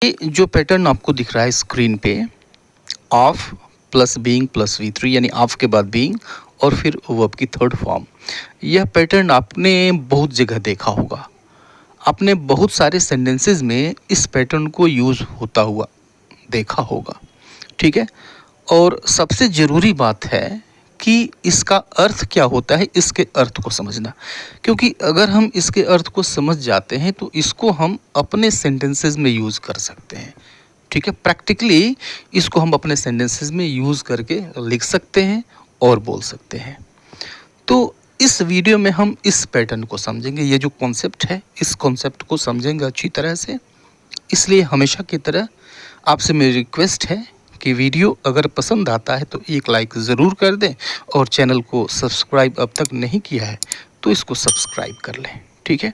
ये जो पैटर्न आपको दिख रहा है स्क्रीन पे, of plus being plus V3 यानी ऑफ के बाद बीइंग और फिर वर्ब की थर्ड फॉर्म, यह पैटर्न आपने बहुत जगह देखा होगा। आपने बहुत सारे सेंटेंसेस में इस पैटर्न को यूज़ होता हुआ देखा होगा, ठीक है। और सबसे ज़रूरी बात है कि इसका अर्थ क्या होता है, इसके अर्थ को समझना, क्योंकि अगर हम इसके अर्थ को समझ जाते हैं तो इसको हम अपने सेंटेंसेस में यूज़ कर सकते हैं, ठीक है। प्रैक्टिकली इसको हम अपने सेंटेंसेस में यूज़ करके लिख सकते हैं और बोल सकते हैं। तो इस वीडियो में हम इस पैटर्न को समझेंगे, ये जो कॉन्सेप्ट है इस कॉन्सेप्ट को समझेंगे अच्छी तरह से। इसलिए हमेशा की तरह आपसे मेरी रिक्वेस्ट है कि वीडियो अगर पसंद आता है तो एक लाइक ज़रूर कर दें और चैनल को सब्सक्राइब अब तक नहीं किया है तो इसको सब्सक्राइब कर लें, ठीक है।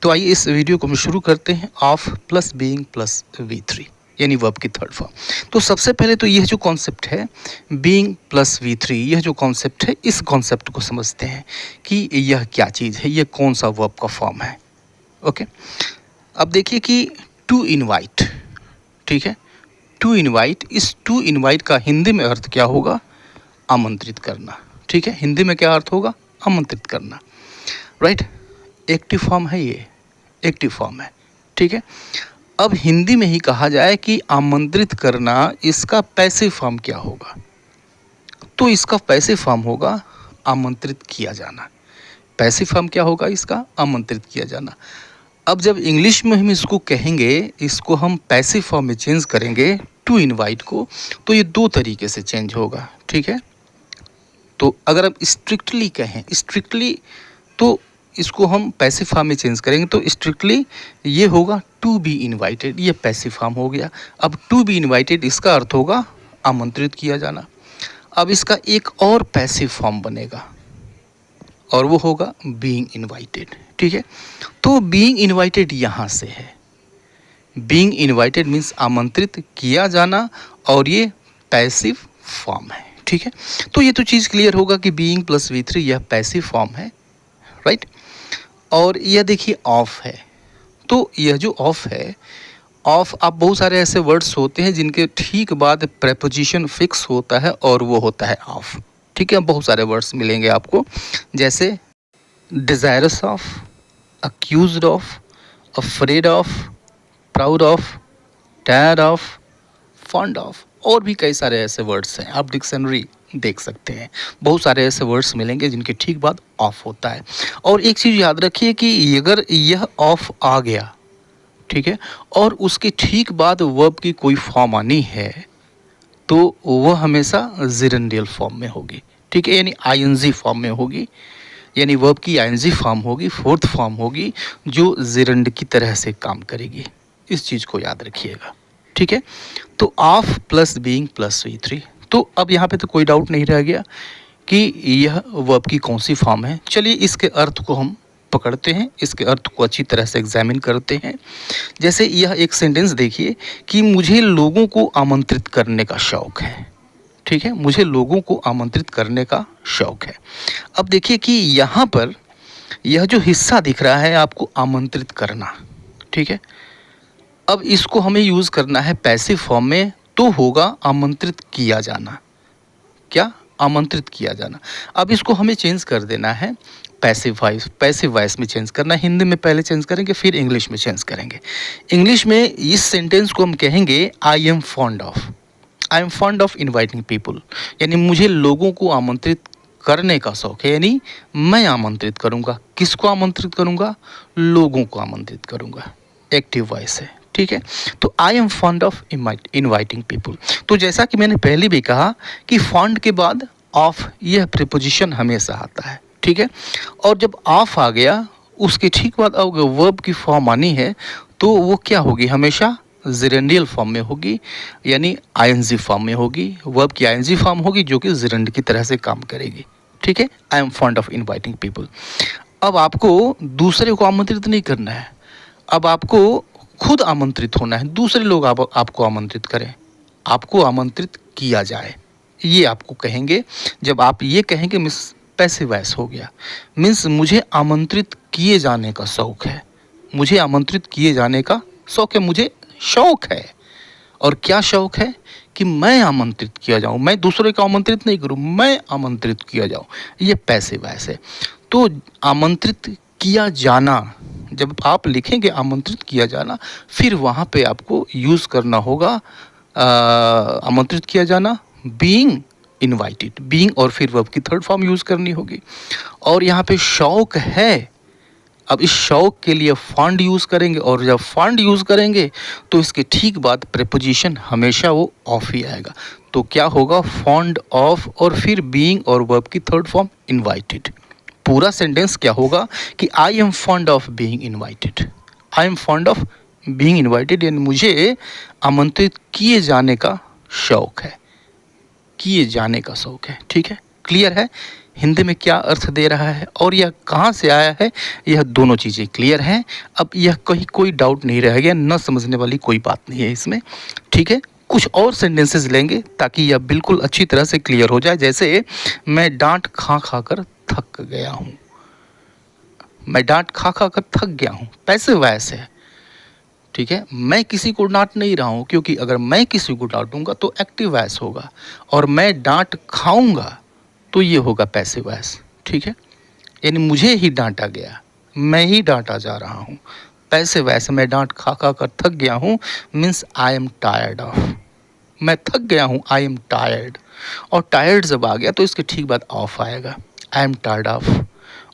तो आइए इस वीडियो को हम शुरू करते हैं। Of plus being plus V3 यानी वर्ब की थर्ड फॉर्म। तो सबसे पहले तो यह जो कॉन्सेप्ट है बीइंग प्लस V3, यह जो कॉन्सेप्ट है इस कॉन्सेप्ट को समझते हैं कि यह क्या चीज़ है, यह कौन सा वर्ब का फॉर्म है। ओके, अब देखिए कि टू इनवाइट, ठीक है। टू इनवाइट, इस टू इनवाइट का हिंदी में अर्थ क्या होगा? आमंत्रित करना, ठीक है। हिंदी में क्या अर्थ होगा? आमंत्रित करना, राइट। एक्टिव फॉर्म है, ये एक्टिव फॉर्म है, ठीक है। अब हिंदी में ही कहा जाए कि आमंत्रित करना, इसका पैसिव फॉर्म क्या होगा? तो इसका पैसिव फॉर्म होगा आमंत्रित किया जाना। पैसिव फॉर्म क्या होगा इसका? आमंत्रित किया जाना। अब जब इंग्लिश में हम इसको कहेंगे, इसको हम पैसिव फॉर्म में चेंज करेंगे टू इनवाइट को, तो ये दो तरीके से चेंज होगा, ठीक है। तो अगर आप स्ट्रिक्टली कहें, स्ट्रिक्टली तो इसको हम पैसिव फॉर्म में चेंज करेंगे, तो स्ट्रिक्टली ये होगा टू बी इनवाइटेड, ये पैसिव फॉर्म हो गया। अब टू बी इनवाइटेड इसका अर्थ होगा आमंत्रित किया जाना। अब इसका एक और पैसिव फॉर्म बनेगा और वो होगा बीइंग इनवाइटेड, ठीक है। तो बीइंग इनवाइटेड यहाँ से है। बीइंग इनवाइटेड मीन्स आमंत्रित किया जाना और ये पैसिव फॉर्म है, ठीक है। तो ये तो चीज़ क्लियर होगा कि बीइंग प्लस V3 यह पैसिव फॉर्म है, राइट। और यह देखिए ऑफ है, तो यह जो ऑफ है, ऑफ आप बहुत सारे ऐसे वर्ड्स होते हैं जिनके ठीक बाद प्रेपोजिशन फिक्स होता है और वो होता है ऑफ, ठीक है। बहुत सारे वर्ड्स मिलेंगे आपको, जैसे desirous of, accused of, afraid of, proud of, tired of, fond of, और भी कई सारे ऐसे वर्ड्स हैं। आप डिक्शनरी देख सकते हैं, बहुत सारे ऐसे वर्ड्स मिलेंगे जिनके ठीक बाद ऑफ होता है। और एक चीज़ याद रखिए कि अगर यह ऑफ आ गया, ठीक है, और उसके ठीक बाद वर्ब की कोई फॉर्म आनी है तो वह हमेशा जिरेंडियल फॉर्म में होगी, ठीक है, यानी आईएनजी फॉर्म में होगी, यानी वर्ब की आईएनजी फॉर्म होगी, फोर्थ फॉर्म होगी जो जिरेंड की तरह से काम करेगी। इस चीज़ को याद रखिएगा, ठीक है। तो of plus being plus V3, तो अब यहाँ पे तो कोई डाउट नहीं रह गया कि यह वर्ब की कौन सी फॉर्म है। चलिए इसके अर्थ को हम पकड़ते हैं, इसके अर्थ को अच्छी तरह से एग्जामिन करते हैं। जैसे यह एक सेंटेंस देखिए कि मुझे लोगों को आमंत्रित करने का शौक़ है, ठीक है, मुझे लोगों को आमंत्रित करने का शौक़ है। अब देखिए कि यहाँ पर यह जो हिस्सा दिख रहा है आपको, आमंत्रित करना, ठीक है। अब इसको हमें यूज़ करना है पैसिव फॉर्म में, तो होगा आमंत्रित किया जाना। क्या? आमंत्रित किया जाना। अब इसको हमें चेंज कर देना है पैसिव वॉइस में चेंज करना है। हिंदी में पहले चेंज करेंगे, फिर इंग्लिश में चेंज करेंगे। इंग्लिश में इस सेंटेंस को हम कहेंगे I am fond of inviting people, यानी मुझे लोगों को आमंत्रित करने का शौक है, यानी मैं आमंत्रित करूँगा। किसको आमंत्रित करूँगा? लोगों को आमंत्रित करूँगा। एक्टिव वॉइस है, ठीक है। तो I am fond of inviting people. तो जैसा कि मैंने पहले भी कहा कि फॉन्ड के बाद ऑफ, यह प्रीपोजिशन हमेशा आता है, ठीक है। और जब ऑफ आ गया उसके ठीक बाद अगर वर्ब की फॉर्म आनी है तो वो क्या होगी? हमेशा जिरेंडियल फॉर्म में होगी, यानी आईएनजी फॉर्म में होगी। वर्ब की आईएनजी फॉर्म होगी जो कि जिरेंड की तरह से काम करेगी, ठीक है। I am fond of inviting people. अब आपको दूसरे को आमंत्रित नहीं करना है, अब आपको खुद आमंत्रित होना है। दूसरे लोग आपको आमंत्रित करें, आपको आमंत्रित किया जाए, ये आपको कहेंगे। जब आप ये कहेंगे मिस पैसिव वॉइस हो गया, मीन्स मुझे आमंत्रित किए जाने का शौक़ है, मुझे आमंत्रित किए जाने का शौक़ है, मुझे शौक है। और क्या शौक है कि मैं आमंत्रित किया जाऊं, मैं दूसरे को आमंत्रित नहीं करूं, मैं आमंत्रित किया जाऊं, ये पैसिव वॉइस है। तो आमंत्रित किया जाना, जब आप लिखेंगे आमंत्रित किया जाना, फिर वहाँ पे आपको यूज़ करना होगा आमंत्रित किया जाना, बीइंग इनवाइटेड, बीइंग और फिर वर्ब की थर्ड फॉर्म यूज़ करनी होगी। और यहाँ पे शौक है, अब इस शौक के लिए फॉन्ड यूज़ करेंगे, और जब फॉन्ड यूज़ करेंगे तो इसके ठीक बाद प्रीपोजिशन हमेशा वो ऑफ ही आएगा। तो क्या होगा, फॉन्ड ऑफ और फिर बीइंग और वर्ब की थर्ड फॉर्म इनवाइटेड। पूरा सेंटेंस क्या होगा कि I am fond of being invited, I am fond of being invited, यानी मुझे आमंत्रित किए जाने का शौक है, किए जाने का शौक है। ठीक है, क्लियर है हिंदी में क्या अर्थ दे रहा है और यह कहाँ से आया है, यह दोनों चीज़ें क्लियर हैं। अब यह कहीं कोई डाउट नहीं रह गया, न समझने वाली कोई बात नहीं है इसमें। ठीक है, कुछ और सेंटेंसेस लेंगे ताकि यह बिल्कुल अच्छी तरह से क्लियर हो जाए। जैसे मैं डांट खा खा कर थक गया हूँ, मैं डांट खा खा कर थक गया हूँ, पैसिव वॉइस है। ठीक है, मैं किसी को डांट नहीं रहा हूँ, क्योंकि अगर मैं किसी को डांटूंगा तो एक्टिव वॉइस होगा, और मैं डांट खाऊंगा तो ये होगा पैसिव वॉइस। ठीक है, यानी मुझे ही डांटा गया, मैं ही डांटा जा रहा हूँ। पैसिव वॉइस, मैं डांट खा खा कर थक गया हूँ means I am tired of, मैं थक गया हूँ, आई एम टायर्ड। और टायर्ड जब आ गया तो इसके ठीक बाद ऑफ आएगा, आई एम टायर्ड ऑफ।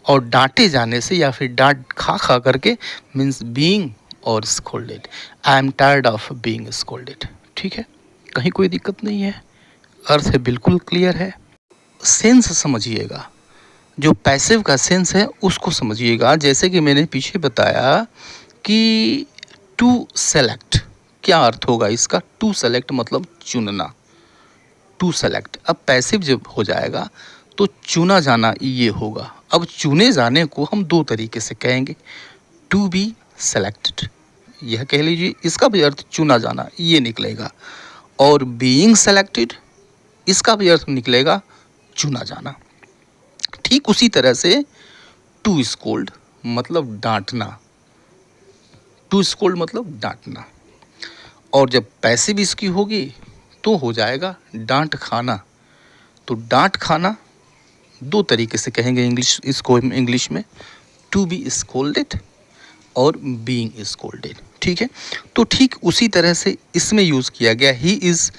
और डांटे जाने से या फिर डांट खा खा करके मीन्स बीइंग और scolded, I am tired of being scolded. ठीक है, कहीं कोई दिक्कत नहीं है, अर्थ है बिल्कुल क्लियर है। सेंस समझिएगा, जो पैसिव का सेंस है उसको समझिएगा। जैसे कि मैंने पीछे बताया कि टू सेलेक्ट, क्या अर्थ होगा इसका, टू सेलेक्ट मतलब चुनना, टू सेलेक्ट। अब पैसिव जब हो जाएगा तो चुना जाना ये होगा। अब चुने जाने को हम दो तरीके से कहेंगे, टू बी सेलेक्टेड, यह कह लीजिए, इसका भी अर्थ चुना जाना ये निकलेगा, और बीइंग सेलेक्टेड इसका भी अर्थ निकलेगा चुना जाना। ठीक उसी तरह से टू स्कोल्ड मतलब डांटना, टू स्कोल्ड मतलब डांटना। और जब पैसिव इसकी होगी तो हो जाएगा डांट खाना। तो डांट खाना दो तरीके से कहेंगे इंग्लिश, इसको इंग्लिश में, टू बी स्कोल्डेड और बीइंग स्कोल्डेड। ठीक है, तो ठीक उसी तरह से इसमें यूज़ किया गया, he is,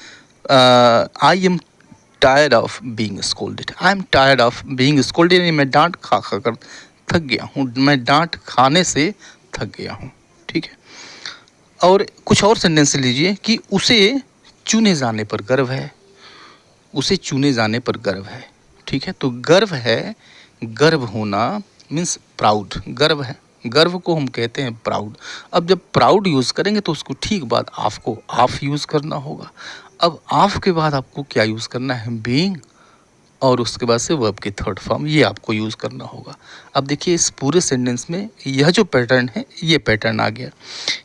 I am tired of being scolded, I am tired of being scolded, यानी मैं डांट खा खा कर थक गया हूँ, मैं डांट खाने से थक गया हूँ। ठीक है, और कुछ और सेंटेंस लीजिए कि उसे चुने जाने पर गर्व है, उसे चुने जाने पर गर्व है। ठीक है, तो गर्व है, गर्व होना मीन्स प्राउड, गर्व है, गर्व को हम कहते हैं प्राउड। अब जब प्राउड यूज़ करेंगे तो उसको ठीक बाद आपको ऑफ यूज़ करना होगा। अब ऑफ के बाद आपको क्या यूज़ करना है, बीइंग, और उसके बाद से वर्ब की थर्ड फॉर्म, ये आपको यूज़ करना होगा। अब देखिए इस पूरे सेंटेंस में यह जो पैटर्न है, ये पैटर्न आ गया,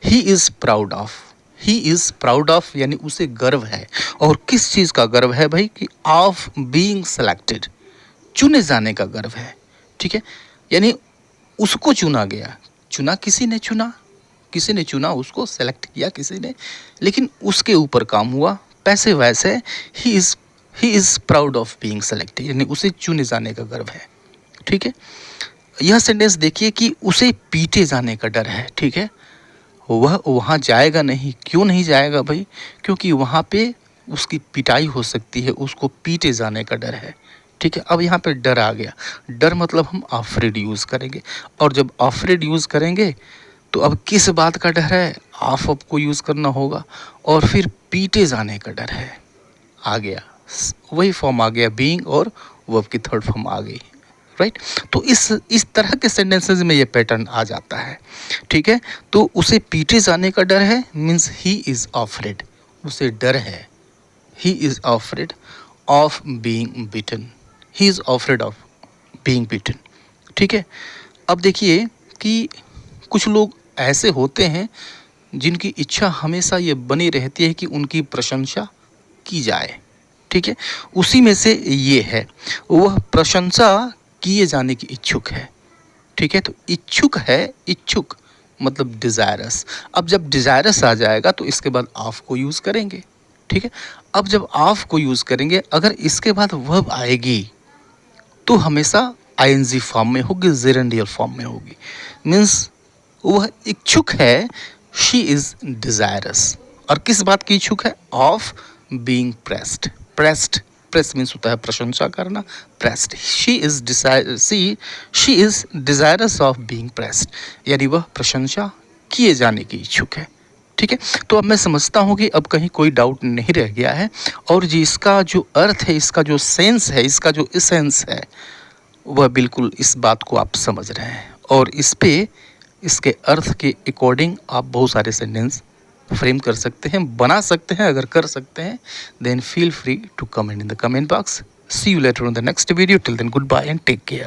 he is proud of, he is proud of यानी उसे गर्व है। और किस चीज़ का गर्व है भाई, कि ऑफ बीइंग सेलेक्टेड, चुने जाने का गर्व है। ठीक है, यानी उसको चुना गया, चुना किसी ने, चुना किसी ने, चुना उसको, सेलेक्ट किया किसी ने, लेकिन उसके ऊपर काम हुआ, पैसिव वॉइस है, he is proud of being selected, यानी उसे चुने जाने का गर्व है। ठीक है, यह सेंटेंस देखिए कि उसे पीटे जाने का डर है। ठीक है, वह वहाँ जाएगा नहीं, क्यों नहीं जाएगा भाई, क्योंकि वहाँ पे उसकी पिटाई हो सकती है, उसको पीटे जाने का डर है। ठीक है, अब यहाँ पे डर आ गया, डर मतलब हम अफ्रेड यूज़ करेंगे, और जब अफ्रेड यूज़ करेंगे तो अब किस बात का डर है, ऑफ को यूज़ करना होगा, और फिर पीटे जाने का डर है, आ गया, वही फॉर्म आ गया, बीइंग और वर्ब की थर्ड फॉर्म आ गई। राइट, तो इस तरह के सेंटेंसेस में ये पैटर्न आ जाता है। ठीक है, तो उसे पीटे जाने का डर है मीन्स ही इज़ अफ्रेड, उसे डर है, he is afraid of being beaten, he is afraid of being beaten. ठीक है, अब देखिए कि कुछ लोग ऐसे होते हैं जिनकी इच्छा हमेशा ये बनी रहती है कि उनकी प्रशंसा की जाए। ठीक है, उसी में से ये है, वह प्रशंसा किए जाने की इच्छुक है। ठीक है, तो इच्छुक है, इच्छुक मतलब डिज़ायरस। अब जब डिज़ायरस आ जाएगा तो इसके बाद ऑफ को यूज़ करेंगे, ठीक है। अब जब ऑफ को यूज़ करेंगे, अगर इसके बाद वर्ब आएगी तो हमेशा आईएनजी फॉर्म में होगी, जेरेंडियल फॉर्म में होगी। मीन्स वह इच्छुक है, शी इज़ डिज़ायरस। और किस बात की इच्छुक है? Of being pressed. Pressed, press means होता है प्रशंसा करना, pressed. She is desirous of being pressed, यानी वह प्रशंसा किए जाने की इच्छुक है, ठीक है। तो अब मैं समझता हूँ कि अब कहीं कोई डाउट नहीं रह गया है, और जी इसका जो अर्थ है, इसका जो सेंस है, इसका जो इसेंस है, वह बिल्कुल इस बात को आप समझ रहे हैं। और इस पे, इसके अर्थ के अकॉर्डिंग आप बहुत सारे सेंटेंस फ्रेम कर सकते हैं, बना सकते हैं। अगर कर सकते हैं then feel free to comment in the comment box. See you later on the next video. Till then good bye and take care.